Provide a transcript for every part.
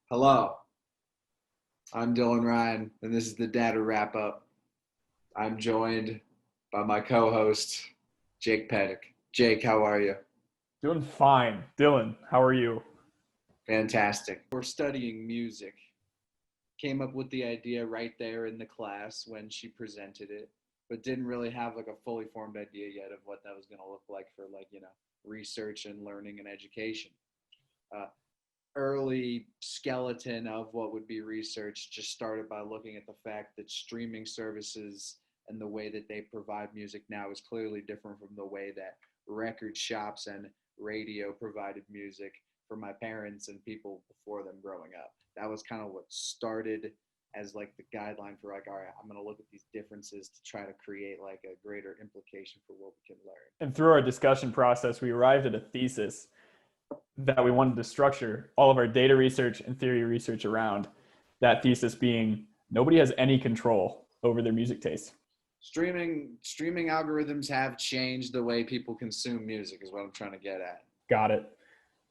Hello, I'm Dylan Ryan, and this is the Data Wrap Up. I'm joined by my co host, Jake Pettick. Jake, how are you? Doing fine. Dylan, how are you? Fantastic. We're studying music. Came up with the idea right there in the class when she presented it, but didn't really have like a fully formed idea yet of what that was going to look like for research and learning and education. Uh, Early skeleton of what would be research just started by looking at the fact that streaming services and the way that they provide music now is clearly different from the way that record shops and radio provided music for my parents and people before them growing up. That was kind of what started as like the guideline for like, all right, I'm going to look at these differences to try to create like a greater implication for what we can learn. And through our discussion process, we arrived at a thesis that we wanted to structure all of our data research and theory research around. That thesis being nobody has any control over their music taste. Streaming algorithms have changed the way people consume music is what I'm trying to get at. Got it.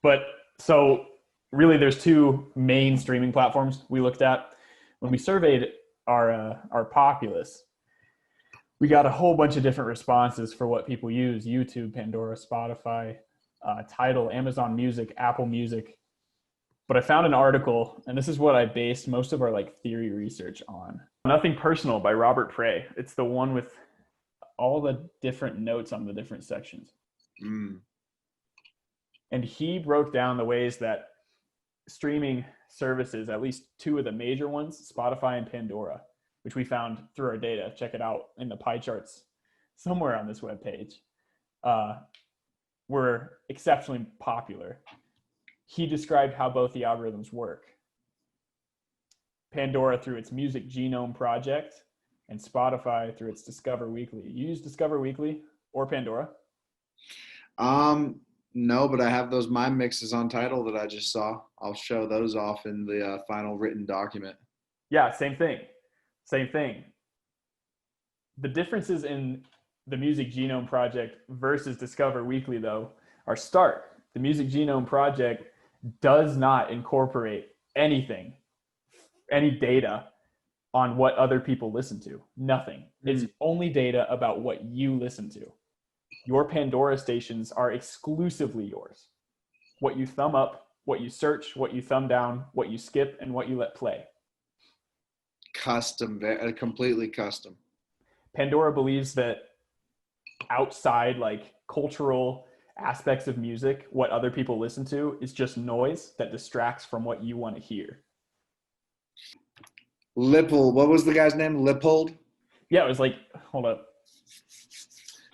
But so really there's two main streaming platforms we looked at. When we surveyed our populace, we got a whole bunch of different responses for what people use: YouTube, Pandora, Spotify, Tidal, Amazon Music, Apple Music. But I found an article, and this is what I based most of our like theory research on. Nothing Personal by Robert Prey. It's the one with all the different notes on the different sections. And he broke down the ways that streaming services, at least two of the major ones, Spotify and Pandora, which we found through our data, check it out in the pie charts somewhere on this webpage, were exceptionally popular. He described how both the algorithms work. Pandora through its Music Genome Project, and Spotify through its Discover Weekly. You use Discover Weekly or Pandora? No, but I have those My Mixes on Tidal that I just saw. I'll show those off in the final written document. Yeah, same thing. Same thing. The differences in the Music Genome Project versus Discover Weekly, though, are stark. The Music Genome Project does not incorporate anything, any data on what other people listen to. Nothing. It's only data about what you listen to. Your Pandora stations are exclusively yours. What you thumb up, what you search, what you thumb down, what you skip, and what you let play. Custom, completely custom. Pandora believes that outside like cultural aspects of music, what other people listen to is just noise that distracts from what you want to hear. Lippold, what was the guy's name? Lippold? Yeah, it was like, hold up.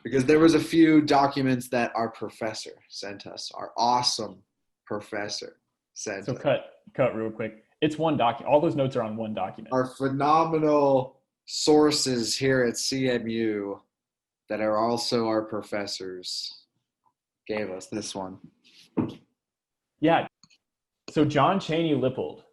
Because there was a few documents that our professor sent us. Our awesome professor sent us. So cut real quick. It's one document. All those notes are on one document. Our phenomenal sources here at CMU that are also our professors gave us this one. Yeah. So John Cheney Lippold,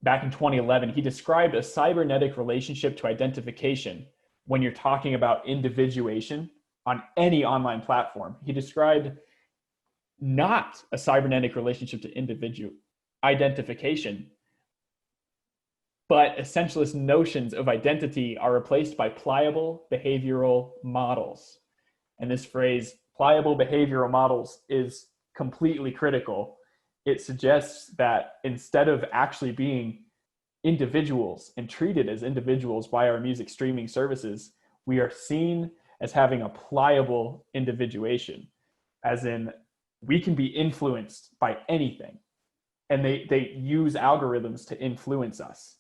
back in 2011, he described a cybernetic relationship to identification when you're talking about individuation on any online platform. He described not a cybernetic relationship to individual identification, but essentialist notions of identity are replaced by pliable behavioral models. And this phrase, pliable behavioral models, is completely critical. It suggests that instead of actually being individuals and treated as individuals by our music streaming services, we are seen as having a pliable individuation, as in we can be influenced by anything. And they use algorithms to influence us.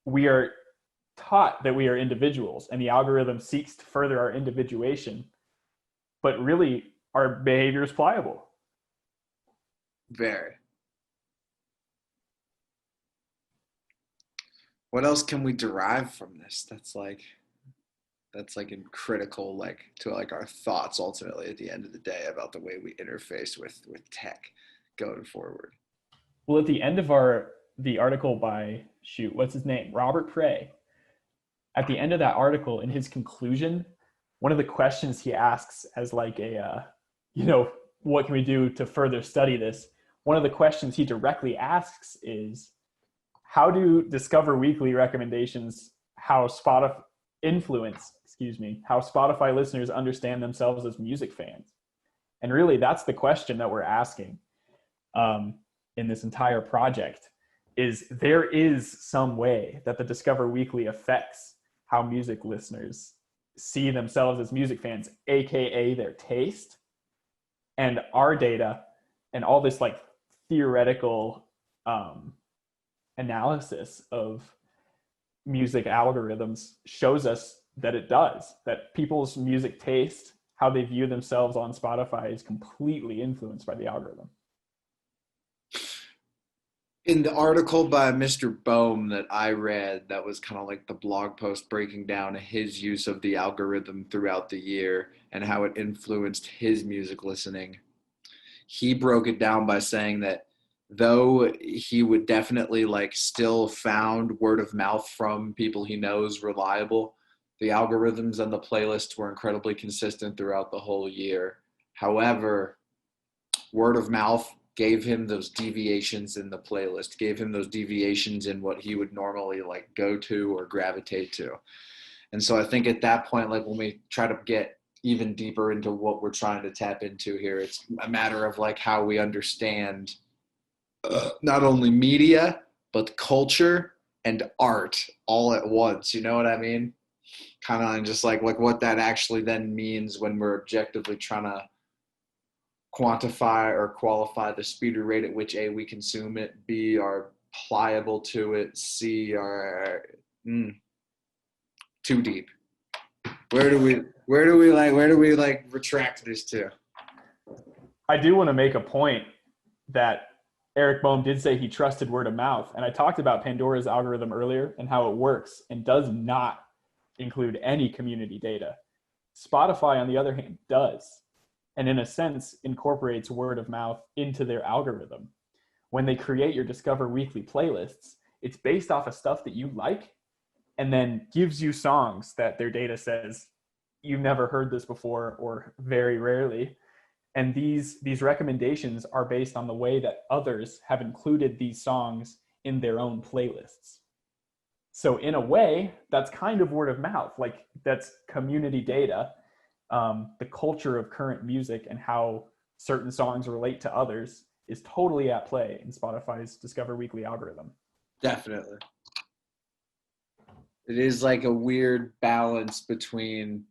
We are taught that we are individuals, and the algorithm seeks to further our individuation, but really our behavior is pliable. Very. What else can we derive from this that's like critical like to like our thoughts ultimately at the end of the day about the way we interface with tech going forward? Well, at the end of the article by what's his name? Robert Prey. At the end of that article, in his conclusion, one of the questions he asks as like a what can we do to further study this? One of the questions he directly asks is, how do Discover Weekly recommendations how Spotify how Spotify listeners understand themselves as music fans? And really, that's the question that we're asking in this entire project. Is there is some way that the Discover Weekly affects how music listeners see themselves as music fans, aka their taste, and our data and all this like theoretical analysis of music algorithms shows us that it does, that people's music taste, how they view themselves on Spotify, is completely influenced by the algorithm. In the article by Mr. Bohm that I read, that was kind of like the blog post breaking down his use of the algorithm throughout the year and how it influenced his music listening. He broke it down by saying that though he would definitely like still found word of mouth from people he knows reliable, the algorithms and the playlists were incredibly consistent throughout the whole year. However, word of mouth gave him those deviations in the playlist, gave him those deviations in what he would normally like go to or gravitate to. And so I think at that point, like when we try to get even deeper into what we're trying to tap into here, it's a matter of like how we understand not only media, but culture and art all at once. You know what I mean? Kind of just like what that actually then means when we're objectively trying to quantify or qualify the speed or rate at which A, we consume it, B, are pliable to it, C, are too deep. Where do we retract this to? I do want to make a point that Eric Bohm did say he trusted word of mouth. And I talked about Pandora's algorithm earlier and how it works and does not include any community data. Spotify, on the other hand, does, and in a sense incorporates word of mouth into their algorithm. When they create your Discover Weekly playlists, it's based off of stuff that you like and then gives you songs that their data says you've never heard this before or very rarely. And these recommendations are based on the way that others have included these songs in their own playlists. So in a way, that's kind of word of mouth, like that's community data. The culture of current music and how certain songs relate to others is totally at play in Spotify's Discover Weekly algorithm. Definitely. It is like a weird balance between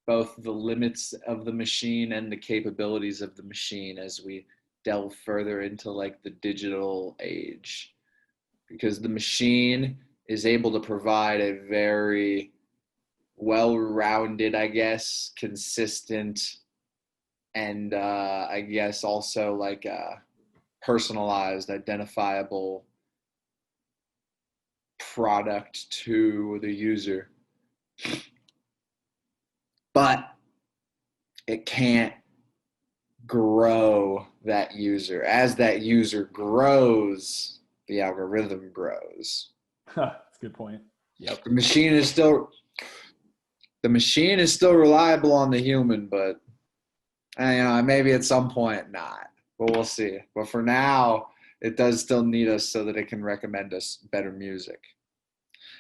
both the limits of the machine and the capabilities of the machine as we delve further into like the digital age. Because the machine is able to provide a very well-rounded, I guess, consistent, and I guess also like personalized, identifiable product to the user. But it can't grow that user. As that user grows, the algorithm grows. That's a good point. Yep. The machine is still reliable on the human, but maybe at some point not. But we'll see. But for now, it does still need us so that it can recommend us better music.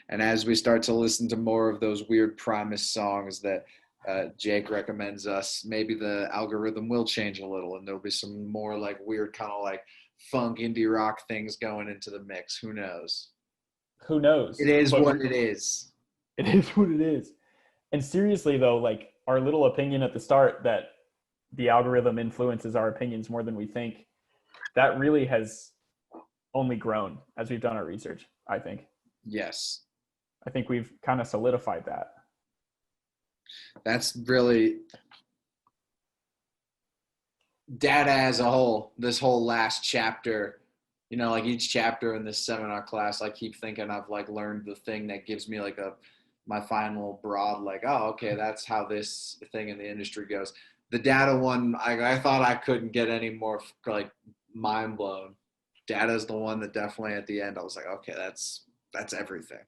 And as we start to listen to more of those weird Primus songs that Jake recommends us, maybe the algorithm will change a little and there'll be some more like weird kind of like funk indie rock things going into the mix. Who knows? Who knows? It is what it is. It is what it is. And seriously though, like our little opinion at the start that the algorithm influences our opinions more than we think, that really has only grown as we've done our research, I think. Yes. I think we've kind of solidified that. That's really data as a whole, this whole last chapter, like each chapter in this seminar class, I keep thinking I've like learned the thing that gives me like my final broad, like, oh, okay, that's how this thing in the industry goes. The data one, I thought I couldn't get any more like mind blown. Data is the one that definitely at the end, I was like, okay, that's everything.